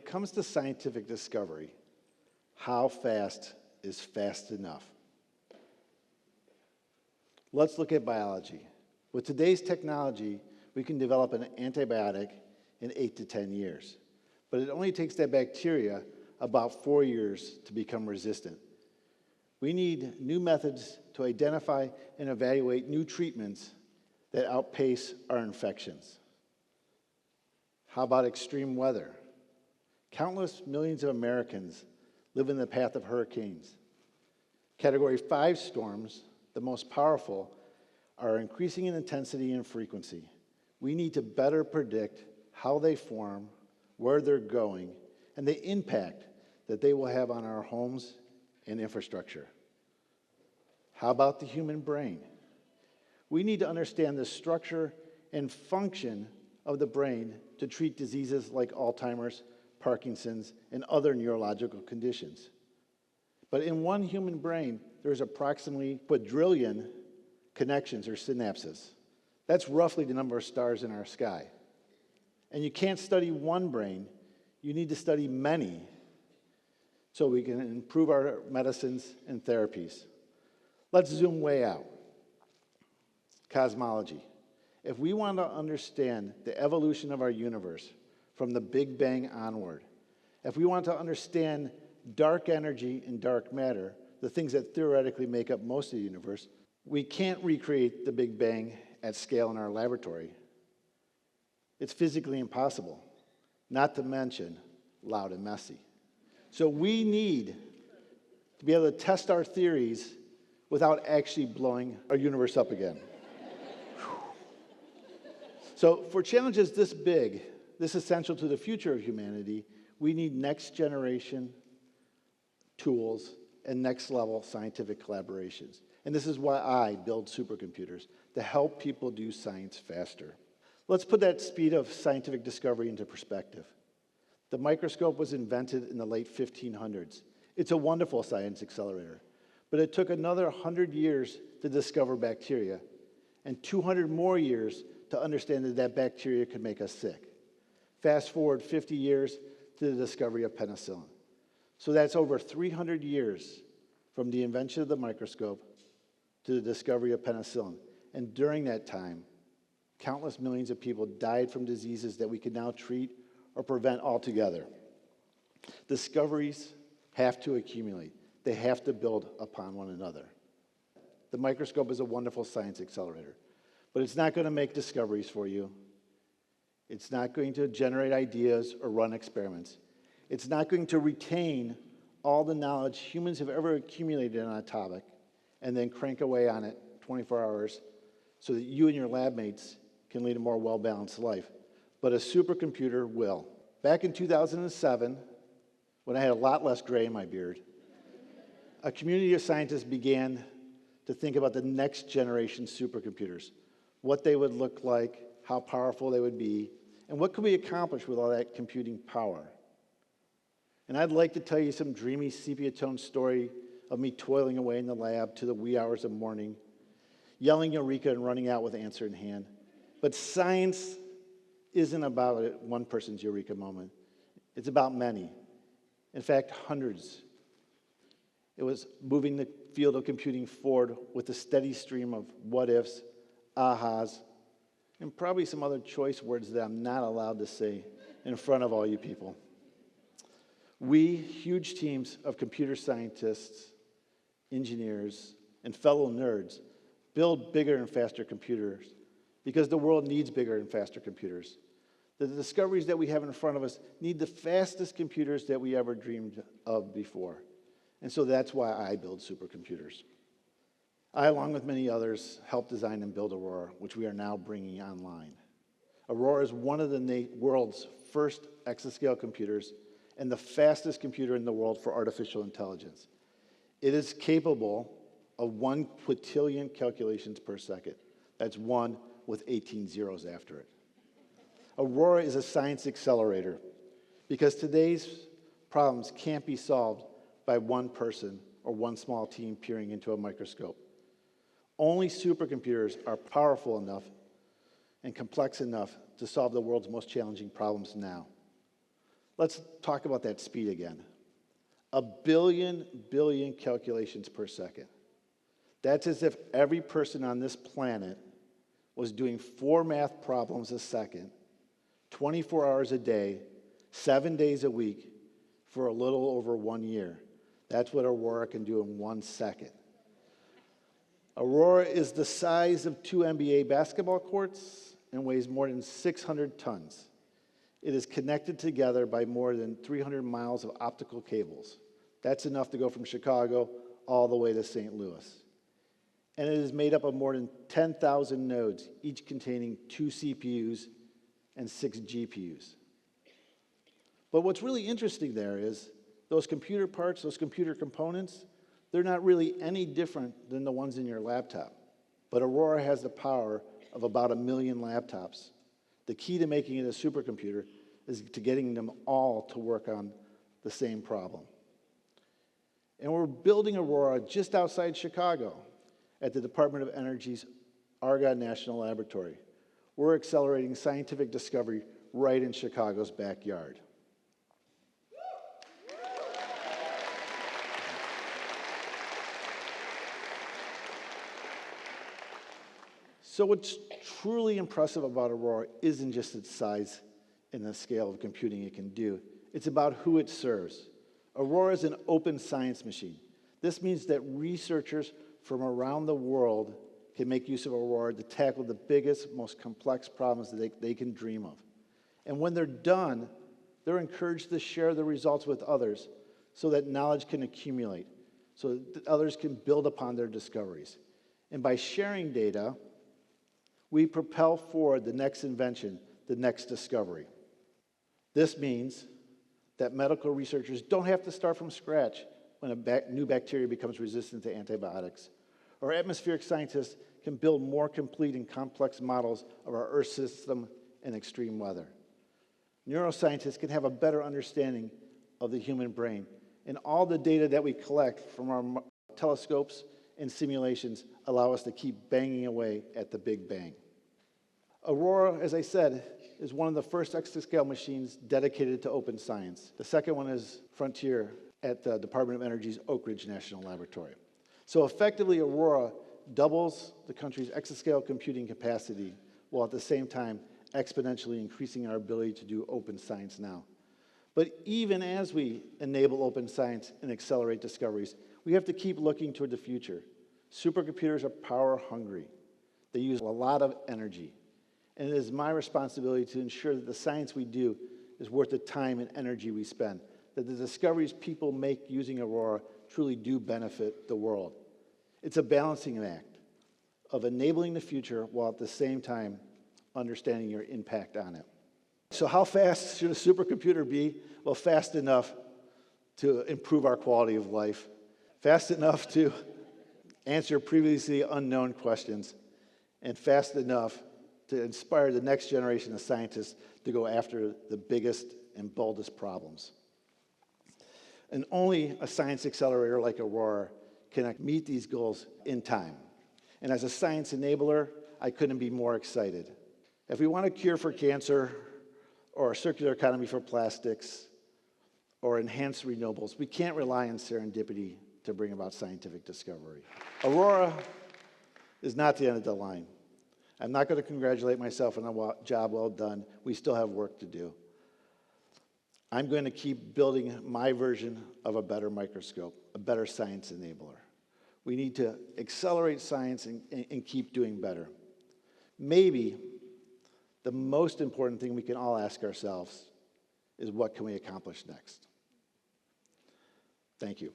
it comes to scientific discovery, how fast is fast enough? Let's look at biology. With today's technology, we can develop an antibiotic in 8 to 10 years. But it only takes that bacteria about 4 years to become resistant. We need new methods to identify and evaluate new treatments that outpace our infections. How about extreme weather? Countless millions of Americans live in the path of hurricanes. Category 5 storms, the most powerful, are increasing in intensity and frequency. We need to better predict how they form, where they're going, and the impact that they will have on our homes and infrastructure. How about the human brain? We need to understand the structure and function of the brain to treat diseases like Alzheimer's, Parkinson's, and other neurological conditions. But in one human brain, there's approximately quadrillion connections or synapses. That's roughly the number of stars in our sky. And you can't study one brain, you need to study many so we can improve our medicines and therapies. Let's zoom way out. Cosmology. If we want to understand the evolution of our universe from the Big Bang onward, if we want to understand dark energy and dark matter, the things that theoretically make up most of the universe, we can't recreate the Big Bang at scale in our laboratory. It's physically impossible, not to mention loud and messy. So we need to be able to test our theories without actually blowing our universe up again. So for challenges this big, this essential to the future of humanity, we need next generation tools and next level scientific collaborations. And this is why I build supercomputers, to help people do science faster. Let's put that speed of scientific discovery into perspective. The microscope was invented in the late 1500s. It's a wonderful science accelerator, but it took another 100 years to discover bacteria and 200 more years to understand that that bacteria could make us sick. Fast forward 50 years to the discovery of penicillin. So that's over 300 years from the invention of the microscope to the discovery of penicillin. And during that time, countless millions of people died from diseases that we can now treat or prevent altogether. Discoveries have to accumulate. They have to build upon one another. The microscope is a wonderful science accelerator, but it's not going to make discoveries for you. It's not going to generate ideas or run experiments. It's not going to retain all the knowledge humans have ever accumulated on a topic and then crank away on it 24 hours so that you and your lab mates can lead a more well-balanced life. But a supercomputer will. Back in 2007, when I had a lot less gray in my beard, a community of scientists began to think about the next generation supercomputers, what they would look like, how powerful they would be, and what could we accomplish with all that computing power. And I'd like to tell you some dreamy sepia-toned story of me toiling away in the lab to the wee hours of morning, yelling Eureka and running out with answer in hand. But science isn't about one person's Eureka moment. It's about many. In fact, hundreds. It was moving the field of computing forward with a steady stream of what-ifs, ahas, and probably some other choice words that I'm not allowed to say in front of all you people. We, huge teams of computer scientists, engineers, and fellow nerds, build bigger and faster computers because the world needs bigger and faster computers. The discoveries that we have in front of us need the fastest computers that we ever dreamed of before. And so that's why I build supercomputers. I, along with many others, helped design and build Aurora, which we are now bringing online. Aurora is one of the world's first exascale computers and the fastest computer in the world for artificial intelligence. It is capable of 1 quintillion calculations per second. That's 1 with 18 zeros after it. Aurora is a science accelerator because today's problems can't be solved by one person or one small team peering into a microscope. Only supercomputers are powerful enough and complex enough to solve the world's most challenging problems now. Let's talk about that speed again. 1 billion calculations per second. That's as if every person on this planet was doing 4 math problems a second, 24 hours a day, 7 days a week, for a little over 1 year. That's what Aurora can do in 1 second. Aurora is the size of 2 NBA basketball courts and weighs more than 600 tons. It is connected together by more than 300 miles of optical cables. That's enough to go from Chicago all the way to St. Louis. And it is made up of more than 10,000 nodes, each containing 2 CPUs and 6 GPUs. But what's really interesting there is those computer parts, those computer components, they're not really any different than the ones in your laptop. But Aurora has the power of about 1 million laptops. The key to making it a supercomputer is to getting them all to work on the same problem. And we're building Aurora just outside Chicago at the Department of Energy's Argonne National Laboratory. We're accelerating scientific discovery right in Chicago's backyard. So what's truly impressive about Aurora isn't just its size and the scale of computing it can do. It's about who it serves. Aurora is an open science machine. This means that researchers from around the world can make use of Aurora to tackle the biggest, most complex problems that they can dream of. And when they're done, they're encouraged to share the results with others so that knowledge can accumulate, so that others can build upon their discoveries. And by sharing data, we propel forward the next invention, the next discovery. This means that medical researchers don't have to start from scratch when a new bacteria becomes resistant to antibiotics. Or atmospheric scientists can build more complete and complex models of our Earth system and extreme weather. Neuroscientists can have a better understanding of the human brain. And all the data that we collect from our telescopes and simulations allow us to keep banging away at the Big Bang. Aurora, as I said, is one of the first exascale machines dedicated to open science. The second one is Frontier at the Department of Energy's Oak Ridge National Laboratory. So effectively, Aurora doubles the country's exascale computing capacity, while at the same time exponentially increasing our ability to do open science now. But even as we enable open science and accelerate discoveries, we have to keep looking toward the future. Supercomputers are power hungry. They use a lot of energy. And it is my responsibility to ensure that the science we do is worth the time and energy we spend, that the discoveries people make using Aurora truly do benefit the world. It's a balancing act of enabling the future while at the same time understanding your impact on it. So how fast should a supercomputer be? Well, fast enough to improve our quality of life, fast enough to answer previously unknown questions, and fast enough to inspire the next generation of scientists to go after the biggest and boldest problems. And only a science accelerator like Aurora can meet these goals in time. And as a science enabler, I couldn't be more excited. If we want a cure for cancer, or a circular economy for plastics, or enhanced renewables, we can't rely on serendipity to bring about scientific discovery. Aurora is not the end of the line. I'm not going to congratulate myself on a job well done. We still have work to do. I'm going to keep building my version of a better microscope, a better science enabler. We need to accelerate science and keep doing better. Maybe the most important thing we can all ask ourselves is, what can we accomplish next? Thank you.